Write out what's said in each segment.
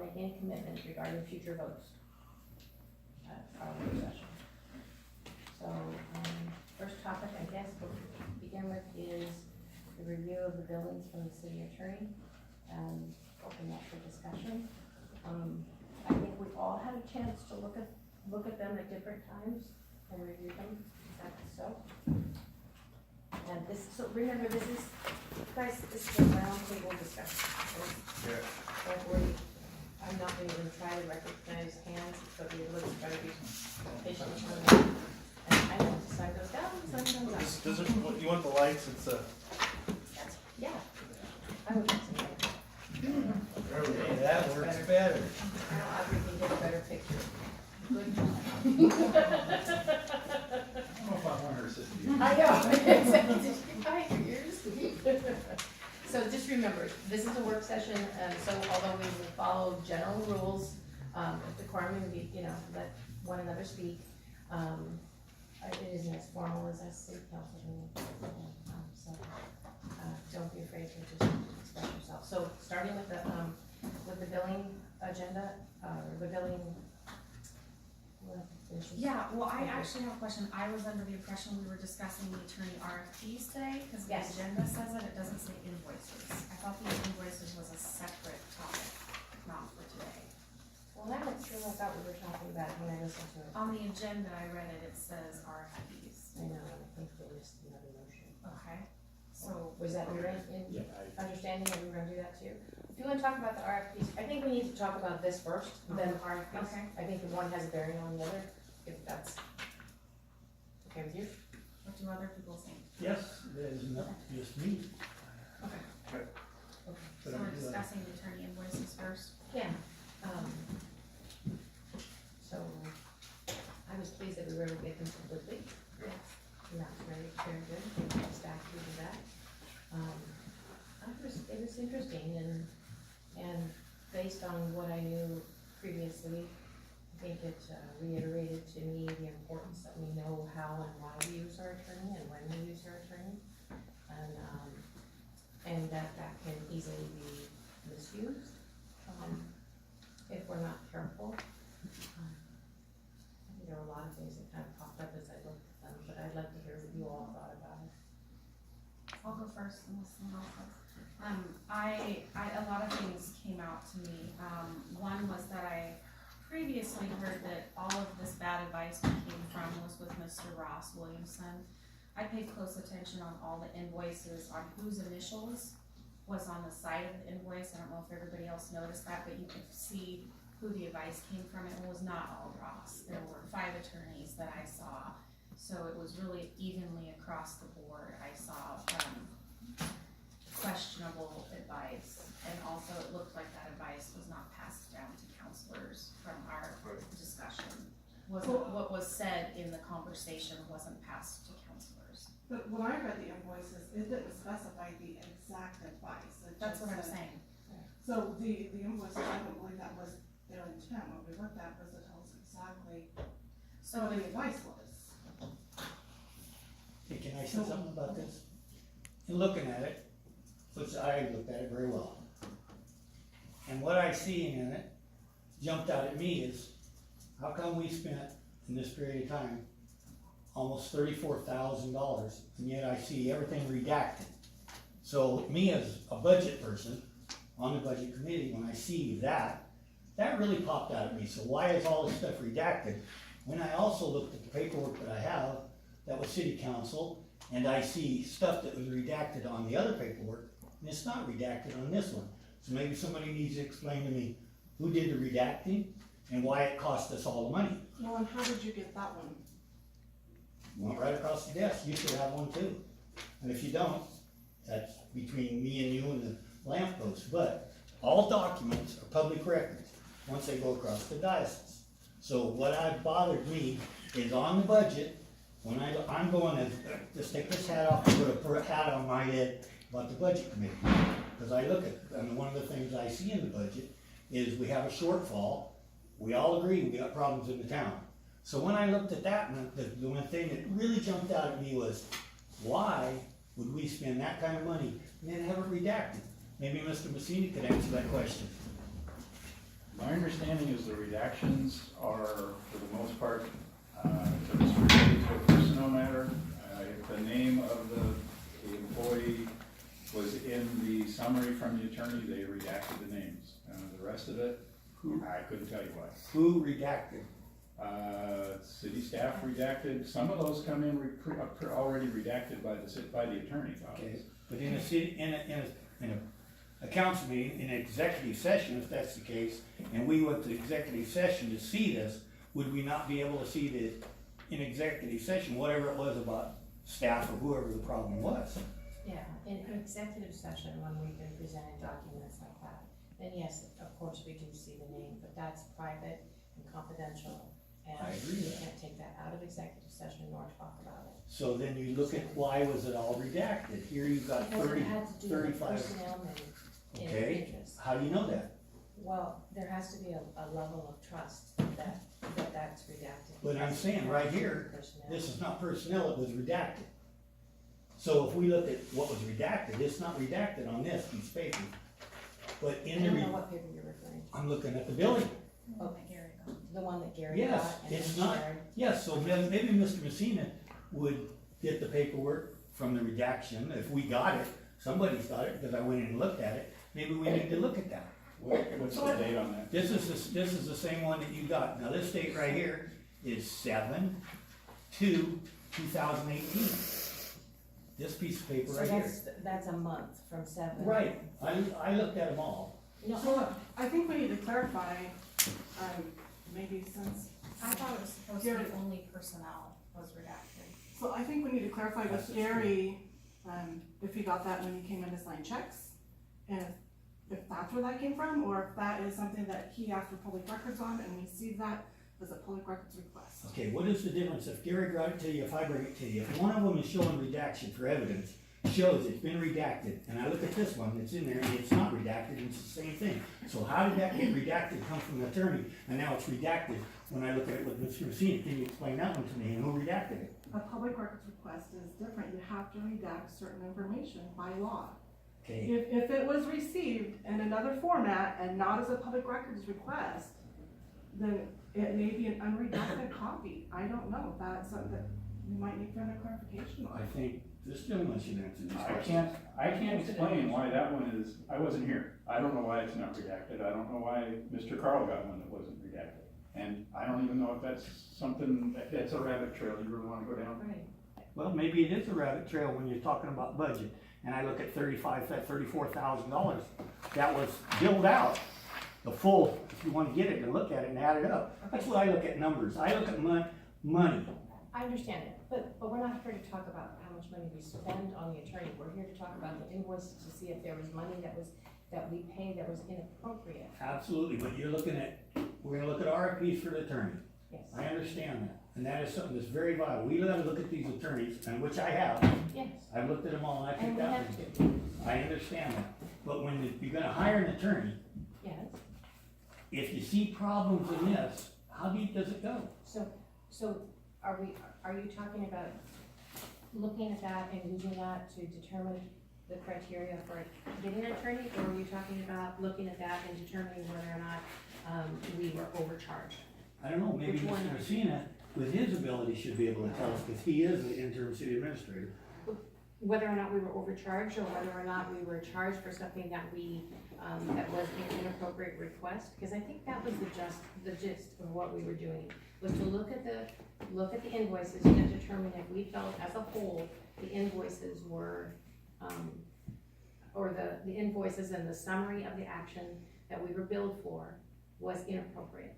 make any commitment regarding future votes at our work session. So, first topic, I guess, we'll begin with is the review of the billings from the city attorney, and open that for discussion. I think we all had a chance to look at them at different times and review them, is that so? And this, so remember, this is, guys, this is a round table discussion. So don't worry, I'm not gonna even try to recognize hands, so we look try to be patient with one. And I know the sun goes down, the sun comes up. Does it, you want the lights? It's a. That's, yeah, I would say that. Hey, that works better. Now Audrey can get a better picture. Good job. I don't know if I want her to assist you. I know. Did you buy your ears? So just remember, this is a work session, and so although we will follow general rules, of decorum, and we, let one another speak, it isn't as formal as a city council meeting. So, don't be afraid to just express yourself. So starting with the billing agenda, the billing. Yeah, well, I actually have a question. I was under the impression we were discussing the attorney RFPs today, because the Yes. agenda says it doesn't say invoices. I thought the invoices was a separate topic, not for today. Well, that was true, I thought we were talking about it when I listened to it. On the agenda, I read it, it says RFPs. I know, I think they missed another motion. Okay, so, Was that your Yeah, understanding that we were gonna do that too? If you wanna talk about the RFPs, I think we need to talk about this first, then RFPs. Okay. I think the one has a bearing on the other, if that's okay with you. what do other people think? yes, there's not just me. Okay. But So I we're do discussing the attorney invoices first? Yeah. So, I was pleased that we were able to get them so quickly. Yes. And that was very good, thank you, staff, to do that. It was interesting, and based on what I knew previously, I think it reiterated to me the importance that we know how and why we use our attorney and when we use our attorney. And that can easily be misused, if we're not careful. I think there were a lot of things that kind of popped up as I looked at them, but I'd like to hear what you all thought about it. I'll go first unless someone else does. A lot of things came out to me. One was that I previously heard that all of this bad advice we came from was with Mr. Ross Williamson. I paid close attention on all the invoices, on whose initials was on the side of the invoice. I don't know if everybody else noticed that, but you could see who the advice came from. It was not all Ross. There were 5 attorneys that I saw. So it was really evenly across the board. I saw questionable advice, and also it looked like that advice was not passed down to counselors from our discussion. What was said in the conversation wasn't passed to counselors. But when I read the invoices, it didn't specify the exact advice. It That's just what I'm said- saying. So the invoices, I don't believe that was their intent. What we looked at was to tell us exactly So what the advice was. Hey, can I say something about this? In looking at it, which I looked at it very well. And what I see in it jumped out at me is, how come we spent in this period of time almost $34,000, and yet I see everything redacted? So me as a budget person on the budget committee, when I see that really popped out at me. So why is all this stuff redacted? When I also looked at the paperwork that I have, that was city council, and I see stuff that was redacted on the other paperwork, and it's not redacted on this one. So maybe somebody needs to explain to me who did the redacting and why it cost us all the money. Well, and how did you get that one? Went right across the desk, you should have one too. And if you don't, that's between me and you and the lamp post. But all documents are public records once they go across the diocese. So what bothered me is on the budget, when I'm going to just take this hat off and put a hat on my head about the budget committee. Because I look at, and one of the things I see in the budget is we have a shortfall. We all agree we got problems in the town. So when I looked at that, and the one thing that really jumped out at me was, why would we spend that kind of money and then have it redacted? Maybe Mr. Messina could answer that question. understanding is the redactions are, for the most part, if it's related to a personnel matter, if the name of the employee was in the summary from the attorney, they redacted the names. The rest of it, I couldn't tell you why. Who redacted? City staff redacted, some of those come in already redacted by the attorney's Okay, office. but in a city, in a council meeting, in an executive session, if that's the case, and we went to executive session to see this, would we not be able to see in executive session, whatever it was about staff or whoever the problem was? Yeah, in an executive session, when we've been presenting documents like that, then yes, of course, we do see the name, but that's private and confidential. And I agree you with that. can't take that out of executive session nor talk about it. So then you look at why was it all redacted? Here you've got Because 30, it had to do with 35. personnel and Okay. interest. How do you know that? Well, there has to be a level of trust that's redacted. But I'm saying right here, Personnel. this is not personnel, it was redacted. So if we look at what was redacted, it's not redacted on this piece of paper. But I in the, don't know what paper you're referring to. I'm looking at the building. Oh, Gary got. The one that Gary got Yes, and it's then not, shared. yes, so maybe Mr. Messina would get the paperwork from the redaction, if we got it, somebody's got it, because I went in and looked at it, maybe we need to look at that. What's the date on that? This is the same one that you got, now this date right here is 7/2/2018. This piece of paper So right here. that's a month from 7. Right, I looked at them all. No, So I think we need to clarify, maybe since, I thought it was supposed to be only personnel was redacted. so I think we need to clarify That's with true. Gary, if he got that when he came in to sign checks. And if that's where that came from, or if that is something that he asked for public records on and we see that as a public records request. Okay, what is the difference if Gary brought it to you, if I bring it to you? If one of them is showing redaction for evidence, shows it's been redacted, and I look at this one, it's in there, and it's not redacted, it's the same thing. So how did that get redacted, come from the attorney, and now it's redacted when I look at it with Mr. Messina? Can you explain that one to me, and who redacted it? A public records request is different, you have to redact certain information by law. Okay, If it was received in another format and not as a public records request, then it may be an unredacted copy. I don't know, that's something that we might need further clarification on. I think this gentleman should answer these questions. I can't explain why that one is, I wasn't here. I don't know why it's not redacted. I don't know why Mr. Carl got one that wasn't redacted. And I don't even know if that's something, if that's a rabbit trail you really wanna go down. Right. Well, maybe it is a rabbit trail when you're talking about budget, and I look at $34,000 that was billed out. The full, if you wanna get it and look at it and add it up, that's what I look at numbers, I look at money. I understand it, but we're not here to talk about how much money we spend on the attorney. We're here to talk about the invoices to see if there was money that we paid that was inappropriate. Absolutely, but you're looking at, we're gonna look at RFPs for the attorney. Yes, I understand that, and that is something that's very vital. We gotta look at these attorneys, and which I have. yes, I've looked at them all, and I and picked we out. have them. to, I understand that, but when you're gonna hire an attorney, yes. if you see problems in this, how deep does it go? So are you talking about looking at that and using that to determine the criteria for getting an attorney? Or are you talking about looking at that and determining whether or not, we were overcharged? I don't know, maybe Which one? Mr. Messina, with his ability, should be able to tell us, because he is the interim city administrator. Whether or not we were overcharged, or whether or not we were charged for something that that was an inappropriate request? Because I think that was the gist of what we were doing, was to look at the invoices and determine if we felt as a whole, the invoices were, or the invoices and the summary of the action that we were billed for was inappropriate.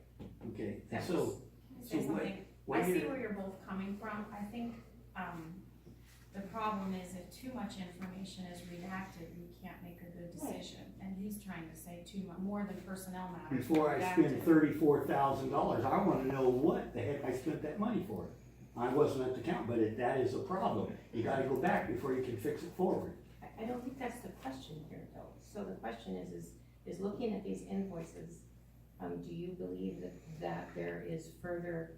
Okay, That so, was- so Say something. what I see you, where you're both coming from. I think, the problem is if too much information is redacted, you can't make a good decision. And he's trying to say more than personnel matters. before I spend redacted. $34,000, I wanna know what the heck I spent that money for. I wasn't at the count, but that is a problem. You gotta go back before you can fix it forward. I don't think that's the question here, though. So the question is looking at these invoices, do you believe that there is further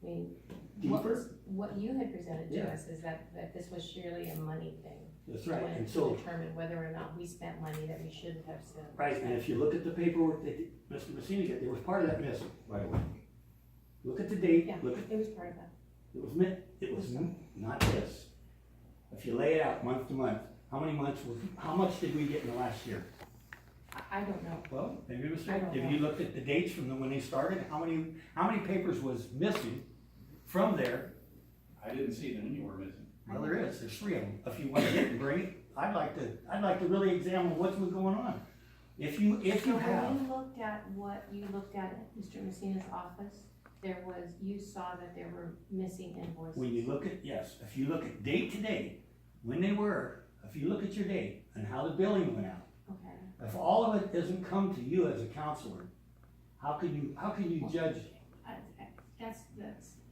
I mean, what Deeper? was, what you had presented to Yeah. us is that this was surely a money thing. That's right, When and to so, determine whether or not we spent money that we shouldn't have spent. right, and if you look at the paperwork that Mr. Messina got, there was part of that missing, by the way. Look at the date, Yeah, look at, it was part of that. it was not this. If you lay it out month to month, how much did we get in the last year? I don't know. Well, maybe it was, I don't if know. you looked at the dates from when they started, how many papers was missing from there? I didn't see that any were missing. Well, there's 3 of them. If you want to get and bring it, I'd like to really examine what's been going on. If you So have, when you looked at what you looked at Mr. Messina's office, you saw that there were missing invoices. when you look at, yes, if you look at date to date, when they were, if you look at your date and how the billing went out, Okay, if all of it doesn't come to you as a counselor, how can you judge? that's,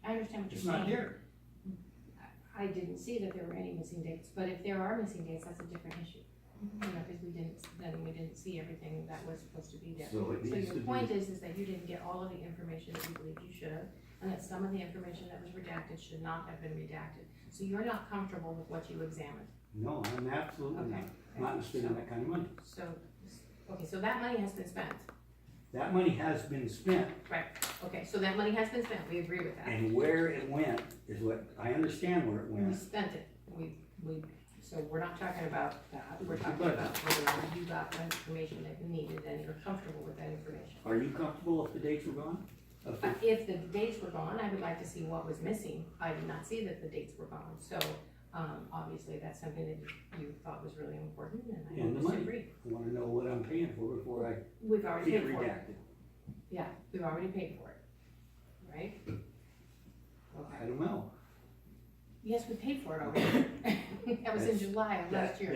I understand what you're It's saying. not there. I didn't see that there were any missing dates, but if there are missing dates, that's a different issue. You know, because we didn't see everything that was supposed to be there. So it needs to your point be, is that you didn't get all of the information that you believed you should have, and that some of the information that was redacted should not have been redacted. So you're not comfortable with what you examined. no, I'm absolutely Okay. not spending that kind of money. So, okay, so that money has been spent. That money has been spent, Right, okay, so that money has been spent, we agree with that. and where it went is what, I understand where it We went. spent it, so we're not talking about that, we're talking about whether or not you got the information that you needed and you're comfortable with that information. Are you comfortable if the dates were gone? If the dates were gone, I would like to see what was missing. I did not see that the dates were gone, so, obviously, that's something that you thought was really important, and I And the almost money. agree. I wanna know what I'm paying for before I We've already get paid for it. redacted. Yeah, we've already paid for it, right? I Okay, don't know. yes, we paid for it already. That was in That's- July of last year.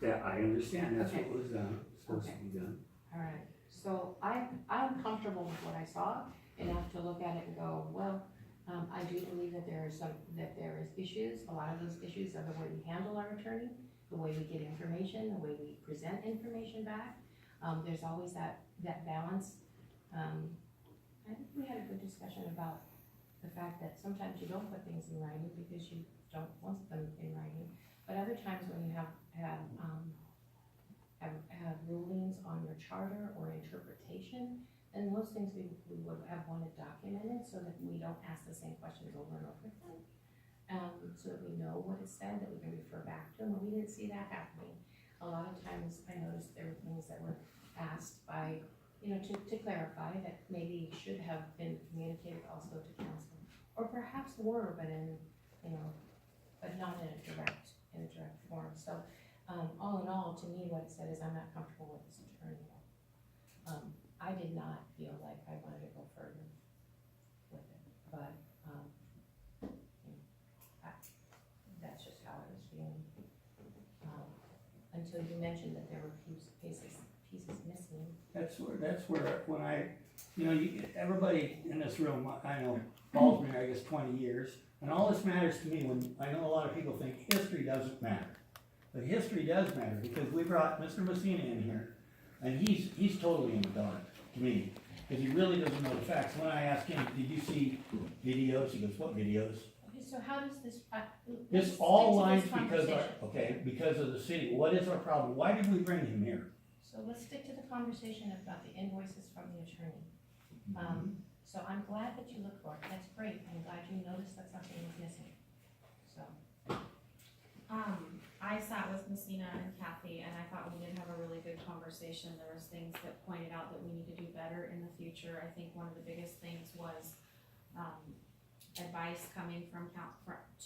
That, I understand, that's Okay. what was done, supposed to Okay. be done. All right, so I'm comfortable with what I saw, enough to look at it and go, well, I do believe that there is issues, a lot of those issues are the way we handle our attorney, the way we get information, the way we present information back. There's always that balance. I think we had a good discussion about the fact that sometimes you don't put things in writing because you don't want them in writing. But other times when you have rulings on your charter or interpretation, and those things we would have wanted documented so that we don't ask the same questions over and over again. So that we know what it said, that we can refer back to them, and we didn't see that happening. A lot of times I noticed there were things that were asked by, to clarify that maybe should have been communicated also to council. Or perhaps were, but but not in a direct form. So, all in all, to me, what it said is I'm not comfortable with this attorney. I did not feel like I wanted to go further with it, but, that's just how I was feeling. Until you mentioned that there were pieces missing. That's where, when everybody in this room, I know, Paul's been there, I guess, 20 years, and all this matters to me when, I know a lot of people think history doesn't matter. But history does matter, because we brought Mr. Messina in here, and he's totally in the dark, to me, because he really doesn't know the facts. When I asked him, did you see videos, he goes, what videos? Okay, so how does this, This all lines because of the city. What is our problem? Why did we bring him here? So let's stick to the conversation about the invoices from the attorney. So I'm glad that you looked for it, that's great, I'm glad you noticed that something was missing, so. I sat with Messina and Kathy, and I thought we did have a really good conversation. There was things that pointed out that we need to do better in the future. I think one of the biggest things was, advice coming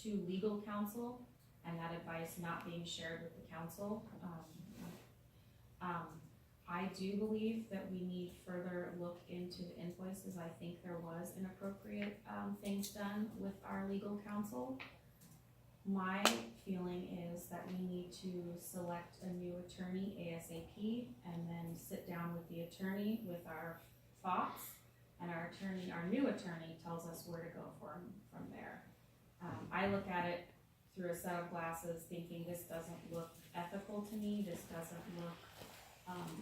to legal counsel, and that advice not being shared with the council. I do believe that we need further look into the invoices. I think there was inappropriate, things done with our legal counsel. My feeling is that we need to select a new attorney ASAP and then sit down with the attorney with our thoughts, and our new attorney tells us where to go from there. I look at it through a set of glasses thinking this doesn't look ethical to me, this doesn't look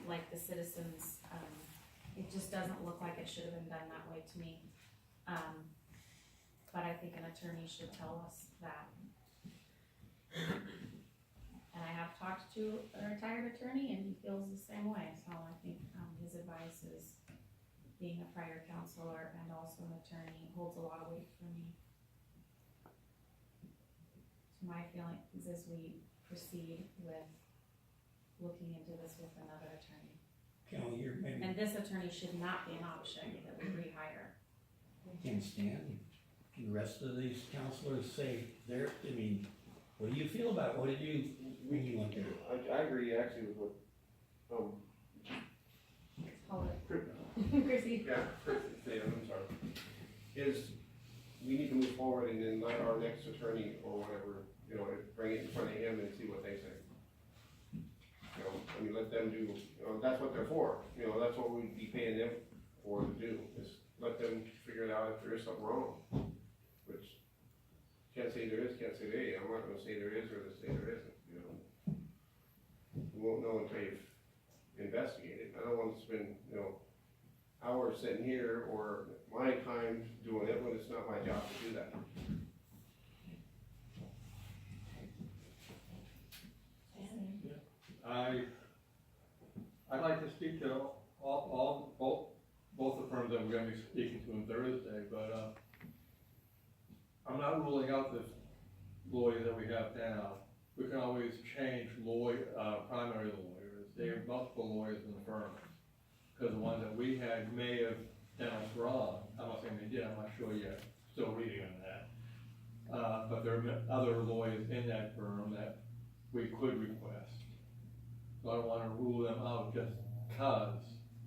like the citizens, it just doesn't look like it should have been done that way to me. but I think an attorney should tell us that. And I have talked to a retired attorney and he feels the same way, so I think, his advice is, being a prior counselor and also an attorney, holds a lot of weight for me. So my feeling is as we proceed with looking into this with another attorney. Kelly, you're maybe, And this attorney should not be an option that we rehire. can stand, can the rest of these counselors say their, I mean, what do you feel about it? What did you, when you went there? I agree actually with what, Hold it. Chrissy? yeah, Chris is saying, I'm sorry, is we need to move forward and then let our next attorney or whatever, you know, bring it in front of him and see what they say. You know, I mean, let them do, you know, that's what they're for, you know, that's what we'd be paying them for to do, is let them figure it out if there is something wrong. Which, can't say there is, can't say there is, I'm not gonna say there is or say there isn't, you know. We won't know until you've investigated, I don't want to spend, you know, hours sitting here or my time doing it when it's not my job to do that. I'd like to speak to both the firms that we're gonna be speaking to on Thursday, but, I'm not ruling out this lawyer that we have now. We can always change primary lawyers. There are multiple lawyers in the firm. Cause the ones that we had may have done us wrong. I'm not saying they did, I'm not sure yet, still reading on that. But there are other lawyers in that firm that we could request. So I don't wanna rule them out just cause.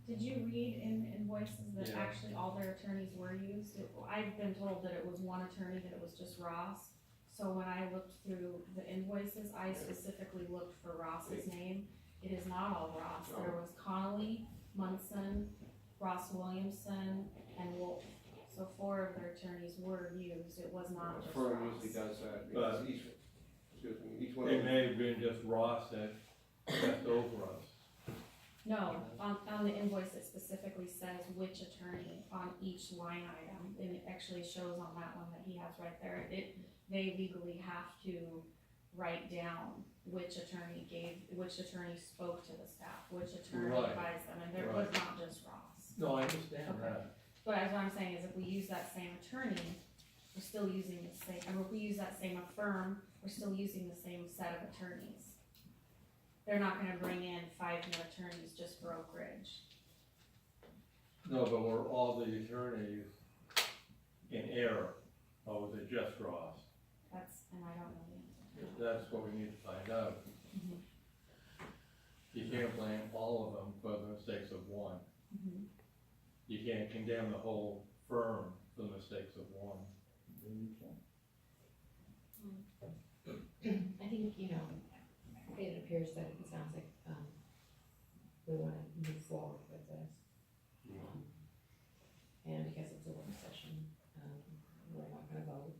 Did you read in the invoices that Yeah. actually all their attorneys were used? I've been told that it was one attorney, that it was just Ross. So when I looked through the invoices, I specifically looked for Ross's name. It is not all Ross. There was Connolly, Munson, Ross Williamson, and Wolf. So 4 of their attorneys were used. It was not The just firm Ross. usually does that, But- because each one of It them. may have been just Ross that stepped over us. No, on the invoice, it specifically says which attorney on each line item, and it actually shows on that one that he has right there. They legally have to write down which attorney spoke to the staff, which attorney Right. advised them, and there was not just Ross. No, I understand Okay. that. But as what I'm saying is if we use that same attorney, we're still using the same, and if we use that same firm, we're still using the same set of attorneys. They're not gonna bring in 5 new attorneys just for Oakridge. No, but were all the attorneys in error, or was it just Ross? And I don't know the answer to that. That's what we need to find out. Mhm. You can't blame all of them for the mistakes of one. Mhm. You can't condemn the whole firm for the mistakes of one. I think, you know, it appears that it sounds like, we wanna move forward with this. And because it's a work session, we're not gonna vote,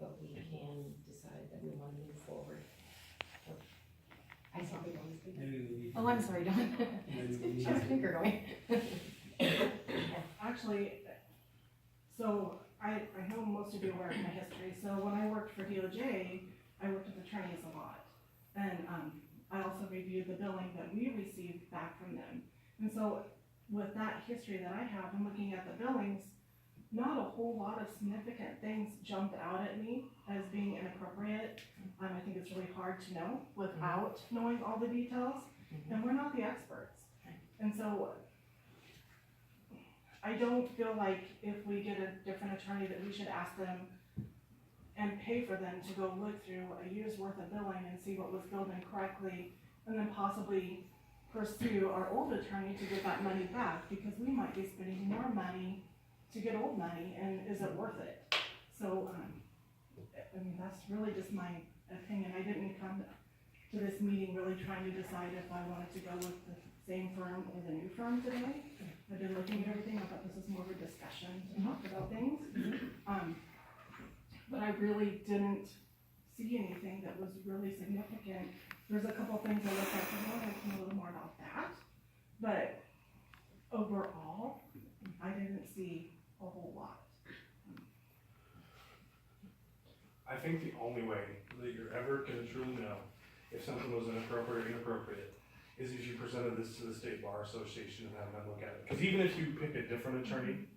but we can decide that we wanna move forward. I saw the one speaker. Maybe we need to- Oh, I'm sorry, Dawn. Maybe we need She has a to- finger going. Actually, so I know most of you are aware of my history, so when I worked for DOJ, I worked with attorneys a lot. And, I also reviewed the billing that we received back from them. And so with that history that I have, and looking at the billings, not a whole lot of significant things jumped out at me as being inappropriate. I think it's really hard to know without knowing all the details, and we're not the experts. And so I don't feel like if we get a different attorney that we should ask them and pay for them to go look through a year's worth of billing and see what was billed incorrectly, and then possibly pursue our old attorney to get that money back, because we might be spending more money to get old money, and is it worth it? So, I mean, that's really just my opinion. I didn't come to this meeting really trying to decide if I wanted to go with the same firm or the new firm today. I've been looking at everything. I thought this was more of a discussion to talk about things. But I really didn't see anything that was really significant. There's a couple things I looked at, and I want to know a little more about that. But overall, I didn't see a whole lot. I think the only way that you're ever gonna truly know if something was inappropriate or inappropriate is if you presented this to the State Bar Association and have them look at it. Cause even if you pick a different attorney,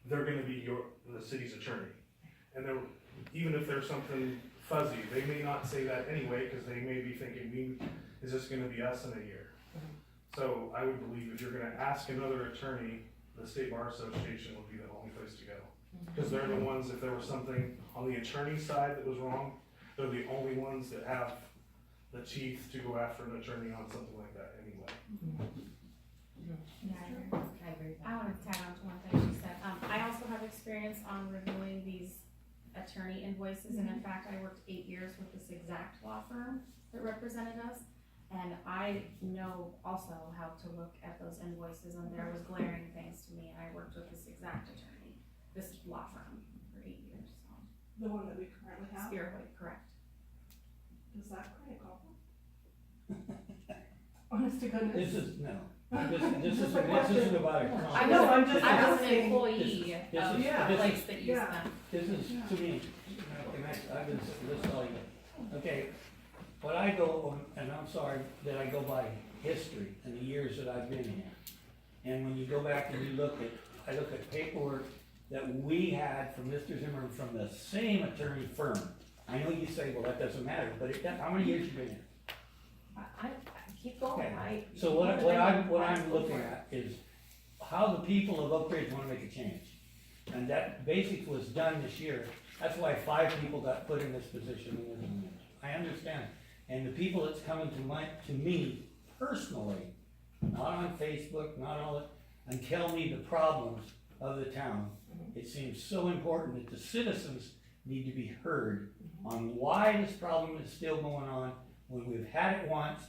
they're gonna be the city's attorney. And they're, even if there's something fuzzy, they may not say that anyway, cause they may be thinking, is this gonna be us in a year? So I would believe if you're gonna ask another attorney, the State Bar Association would be the only place to go. Cause they're the ones, if there was something on the attorney side that was wrong, they're the only ones that have the teeth to go after an attorney on something like that anyway. Yeah, I agree. I agree with I that. want to tag on to one thing she said. I also have experience on reviewing these attorney invoices, and in fact, I worked 8 years with this exact law firm that represented us. And I know also how to look at those invoices, and there was glaring things to me, and I worked with this exact attorney, this law firm, for 8 years, so. The one that we currently have, Spearwood, correct. does that create a conflict? Honest to goodness. This is, no, this Just isn't, a question. this isn't about a conflict. I know, I'm just I was an asking. employee This of is- yeah, the this place is- that used yeah. them. This is, to me, I've been, this is all you get. Okay, what I go on, and I'm sorry that I go by history and the years that I've been here. And when you go back and you look at, I look at paperwork that we had from Mr. Zimmerman from the same attorney firm. I know you say, well, that doesn't matter, but how many years you been here? I keep going, Okay. So what I'm looking at is how the people of Oakridge wanna make a change. And that basically was done this year. That's why 5 people got put in this position. I understand. And the people that's coming to me personally, not on Facebook, not all that, and tell me the problems of the town. It seems so important that the citizens need to be heard on why this problem is still going on when we've had it once.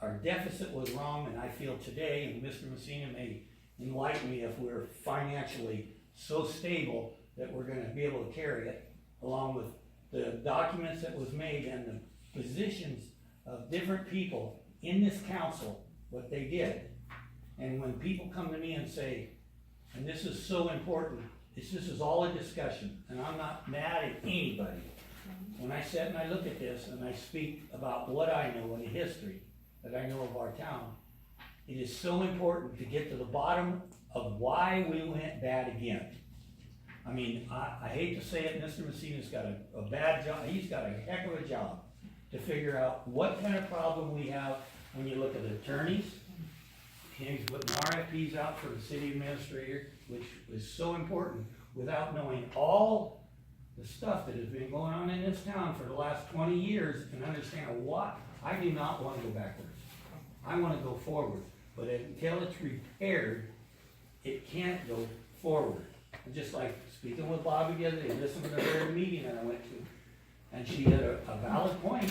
Our deficit was wrong, and I feel today, and Mr. Messina may enlighten me if we're financially so stable that we're gonna be able to carry it, along with the documents that was made and the positions of different people in this council, what they did. And when people come to me and say, and this is so important, this is all a discussion, and I'm not mad at anybody. When I sit and I look at this and I speak about what I know in the history that I know of our town, it is so important to get to the bottom of why we went bad again. I mean, I hate to say it, Mr. Messina's got a bad job, he's got a heck of a job to figure out what kind of problem we have when you look at attorneys. He's putting RFPs out for the city administrator, which is so important, without knowing all the stuff that has been going on in this town for the last 20 years and understand what. I do not want to go backwards. I want to go forward, but until it's repaired, it can't go forward. And just like speaking with Bobby the other day, listening to the very meeting that I went to, and she had a valid point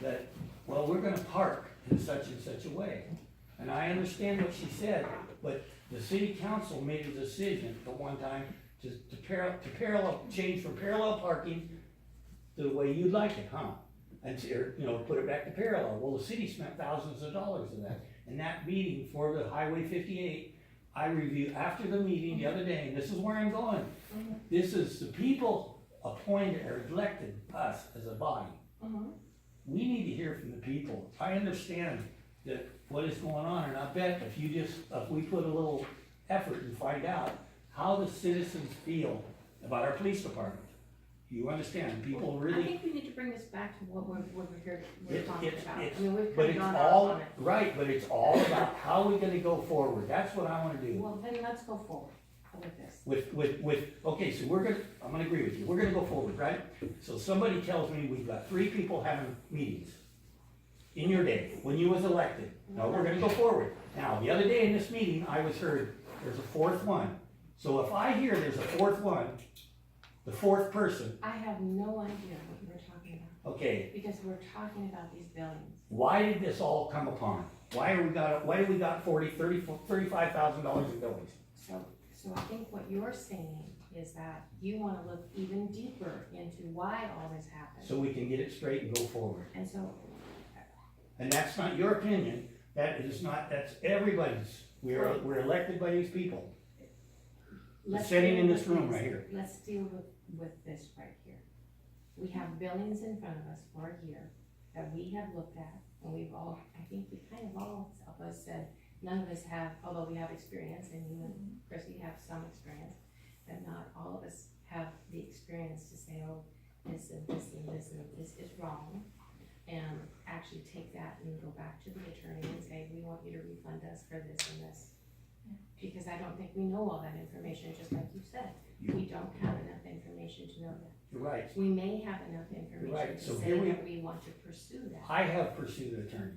that, well, we're gonna park in such and such a way. And I understand what she said, but the city council made a decision at one time to change from parallel parking to the way you'd like it, huh? And to, put it back to parallel. Well, the city spent thousands of dollars in that. In that meeting for the Highway 58, I reviewed after the meeting the other day, and this is where I'm going. This is the people appointed or elected us as a body. We need to hear from the people. I understand that what is going on, and I bet if we put a little effort and find out how the citizens feel about our police department. You understand, people I really, think we need to bring this back to what we're talking it's- about. it's- I mean, we've but kind of it's gone off all, on it. right, but it's all about how we're gonna go forward. That's what I wanna do. Well, then let's go forward with this. Okay, so I'm gonna agree with you, we're gonna go forward, right? So somebody tells me we've got 3 people having meetings in your day, when you was elected. No, we're gonna go forward. Now, the other day in this meeting, I was heard, there's a 4th one. So if I hear there's a 4th one, the 4th person, I have no idea what you were talking about, okay, because we're talking about these buildings. why did this all come upon? Why do we got $35,000 in buildings? So I think what you're saying is that you wanna look even deeper into why all this happened. So we can get it straight and go forward. And so, And that's not your opinion, that's everybody's. We're elected by these people. let's sitting deal in with this room right here. Let's deal with this right here. We have billings in front of us for a year that we have looked at, and we've all, I think we kind of all of us said, none of us have, although we have experience, and you and Chrissy have some experience, but not all of us have the experience to say, oh, this and this and this and this is wrong. And actually take that and go back to the attorney and say, we want you to refund us for this and this. Because I don't think we know all that information, just like you said. We don't have enough information to know that. You're right. We may have enough Right, information so to here say we- that we want to pursue that. I have pursued an attorney.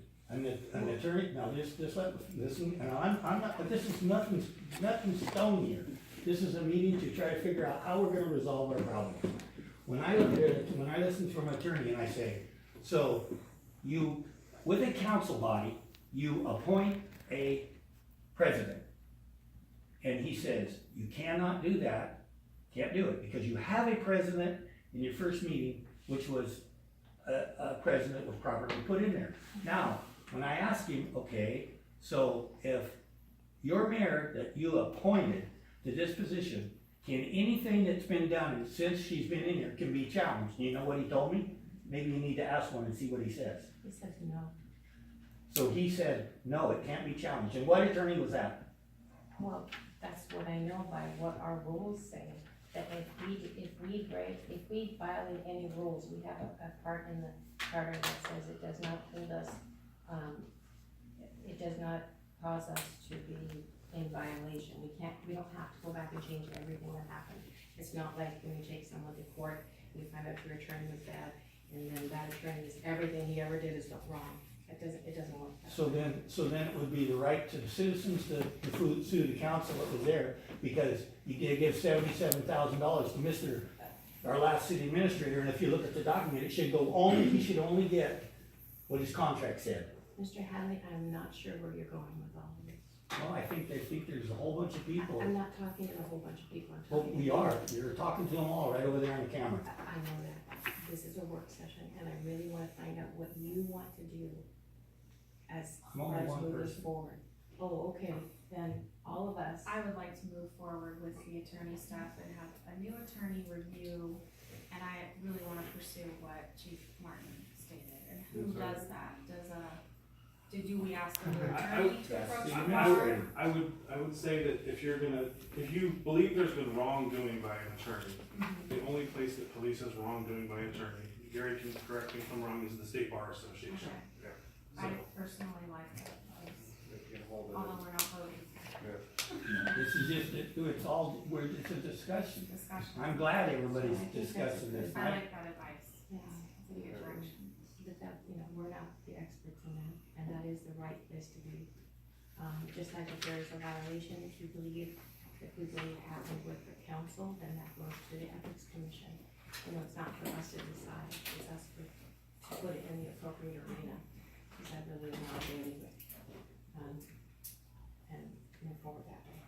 An attorney, now just listen, and I'm not, but this is nothing stone here. This is a meeting to try to figure out how we're gonna resolve our problem. When I look at it, when I listen to an attorney and I say, so you, with a council body, you appoint a president. And he says, you cannot do that, can't do it, because you have a president in your first meeting, which was a president was properly put in there. Now, when I ask him, okay, so if your mayor that you appointed to this position, can anything that's been done since she's been in here can be challenged? You know what he told me? Maybe you need to ask one and see what he says. He says no. So he said, no, it can't be challenged. And what attorney was that? Well, that's what I know by what our rules say, that if we violate any rules, we have a part in the charter that says it does not hold us, it does not cause us to be in violation. We don't have to go back and change everything that happened. It's not like when you take someone to court, and you find out your attorney was bad, and then that attorney is, everything he ever did is wrong. It doesn't work that way. So then it would be the right to the citizens to sue the council that was there, because you did give $77,000 to Mr., our last city administrator, and if you look at the document, it should go only, he should only get what his contract said. Mr. Hadley, I'm not sure where you're going with all of this. Well, I think there's a whole bunch of people. I'm not talking to a whole bunch of people, I'm Well, talking. we are, you're talking to them all right over there on the camera. I know that. This is a work session, and I really wanna find out what you want to do as I'm only far as one moving person. forward. Oh, okay, then all of us. I would like to move forward with the attorney staff and have a new attorney review, and I really wanna pursue what Chief Martin stated, and who Yes, does that? Do we ask the new I attorney to That's approach the the administrator. board? I would say that if you believe there's been wrongdoing by an attorney, the only place that polices wrongdoing by an attorney, Gary can correct me if I'm wrong, is the State Bar Association. Okay. Yeah. I personally like that, They can't hold it. although we're not voting, This is just, it's all, it's a discussion. discussion. I'm glad everybody's I think discussing this. I like that advice, Yes, it's a good direction. that, we're not the experts in that, and that is the right place to be. Just like if there is a violation, if we believe it happened with the council, then that goes to the ethics commission. It's not for us to decide, it's us to put it in the appropriate arena, because I really am not dealing with, and move forward that way.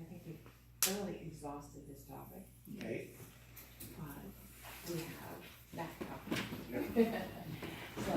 I think we've thoroughly exhausted this topic. Okay, We have that topic. So,